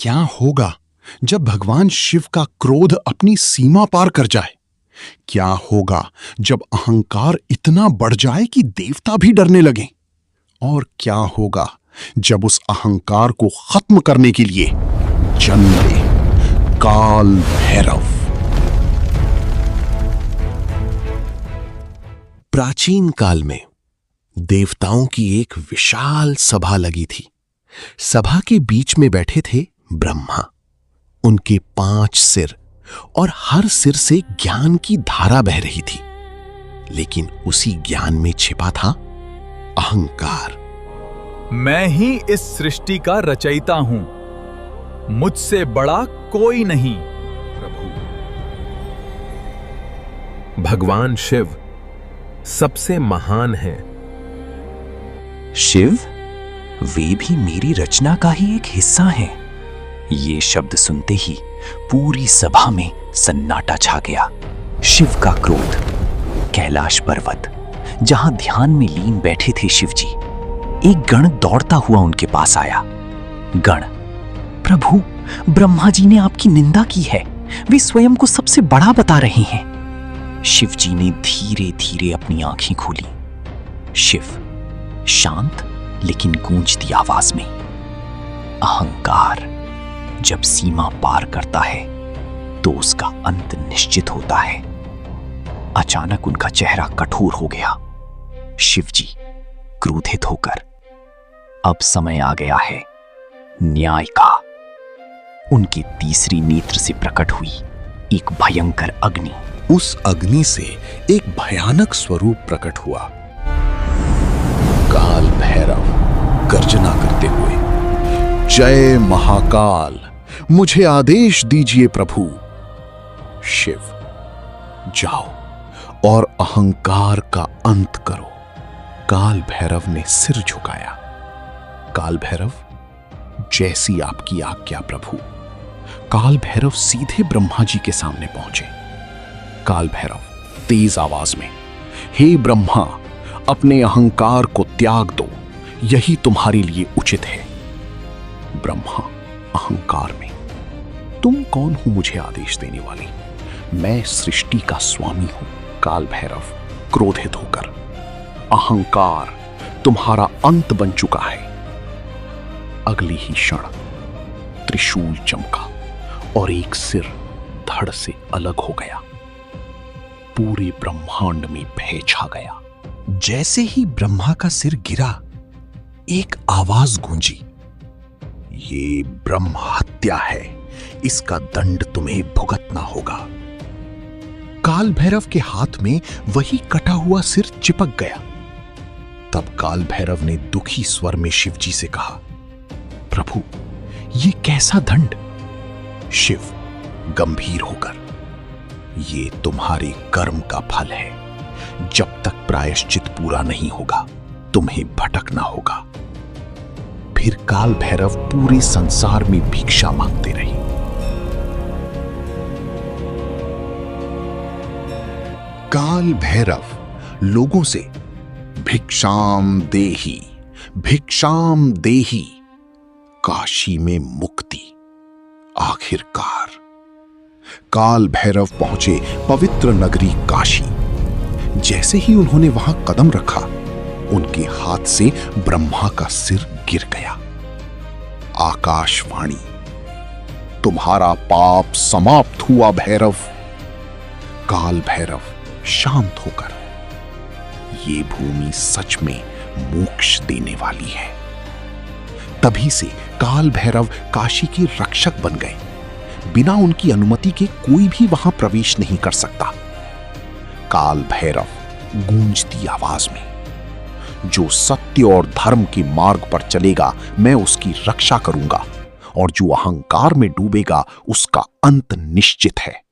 क्या होगा जब भगवान शिव का क्रोध अपनी सीमा पार कर जाए? क्या होगा जब अहंकार इतना बढ़ जाए कि देवता भी डरने लगें? और क्या होगा जब उस अहंकार को खत्म करने के लिए जन्म ले काल भैरव? प्राचीन काल में देवताओं की एक विशाल सभा लगी थी। सभा के बीच में बैठे थे ब्रह्मा। उनके 5 सिर और हर सिर से ज्ञान की धारा बह रही थी, लेकिन उसी ज्ञान में छिपा था अहंकार। मैं ही इस सृष्टि का रचयिता हूं, मुझसे बड़ा कोई नहीं। प्रभु भगवान शिव सबसे महान हैं। शिव वे भी मेरी रचना का ही एक हिस्सा हैं। ये शब्द सुनते ही पूरी सभा में सन्नाटा छा गया। शिव का क्रोध। कैलाश पर्वत, जहां ध्यान में लीन बैठे थे शिवजी, एक गण दौड़ता हुआ उनके पास आया। गण, प्रभु, ब्रह्मा जी ने आपकी निंदा की है। वे स्वयं को सबसे बड़ा बता रहे हैं। शिवजी ने धीरे धीरे अपनी आंखें खोली। शिव शांत लेकिन गूंजती आवाज में, अहंकार जब सीमा पार करता है तो उसका अंत निश्चित होता है। अचानक उनका चेहरा कठोर हो गया। शिवजी क्रोधित होकर, अब समय आ गया है न्याय का। उनकी तीसरी नेत्र से प्रकट हुई एक भयंकर अग्नि। उस अग्नि से एक भयानक स्वरूप प्रकट हुआ। काल भैरव गर्जना करते हुए, जय महाकाल, मुझे आदेश दीजिए प्रभु। शिव, जाओ और अहंकार का अंत करो। काल भैरव ने सिर झुकाया। काल भैरव, जैसी आपकी आज्ञा प्रभु। काल भैरव सीधे ब्रह्मा जी के सामने पहुंचे। काल भैरव तेज आवाज में, हे ब्रह्मा, अपने अहंकार को त्याग दो, यही तुम्हारे लिए उचित है। ब्रह्मा अहंकार में, तुम कौन हो मुझे आदेश देने वाली? मैं सृष्टि का स्वामी हूं। काल भैरव क्रोधित होकर, अहंकार तुम्हारा अंत बन चुका है। अगली ही क्षण त्रिशूल चमका और एक सिर धड़ से अलग हो गया। पूरे ब्रह्मांड में भय छा गया। जैसे ही ब्रह्मा का सिर गिरा, एक आवाज गूंजी, ये ब्रह्म हत्या है, इसका दंड तुम्हें भुगतना होगा। काल भैरव के हाथ में वही कटा हुआ सिर चिपक गया। तब काल भैरव ने दुखी स्वर में शिवजी से कहा, प्रभु, ये कैसा दंड? शिव गंभीर होकर, ये तुम्हारे कर्म का फल है। जब तक प्रायश्चित पूरा नहीं होगा, तुम्हें भटकना होगा। फिर काल भैरव पूरे संसार में भिक्षा मांगते रहे। काल भैरव लोगों से भिक्षाम देही, भिक्षाम देही, काशी में मुक्ति। आखिरकार काल भैरव पहुंचे पवित्र नगरी काशी। जैसे ही उन्होंने वहां कदम रखा, उनके हाथ से ब्रह्मा का सिर गिर गया। आकाशवाणी, तुम्हारा पाप समाप्त हुआ भैरव। काल भैरव शांत होकर, ये भूमि सच में मोक्ष देने वाली है। तभी से काल भैरव काशी के रक्षक बन गए। बिना उनकी अनुमति के कोई भी वहां प्रवेश नहीं कर सकता। काल भैरव गूंजती आवाज में, जो सत्य और धर्म के मार्ग पर चलेगा, मैं उसकी रक्षा करूंगा, और जो अहंकार में डूबेगा, उसका अंत निश्चित है।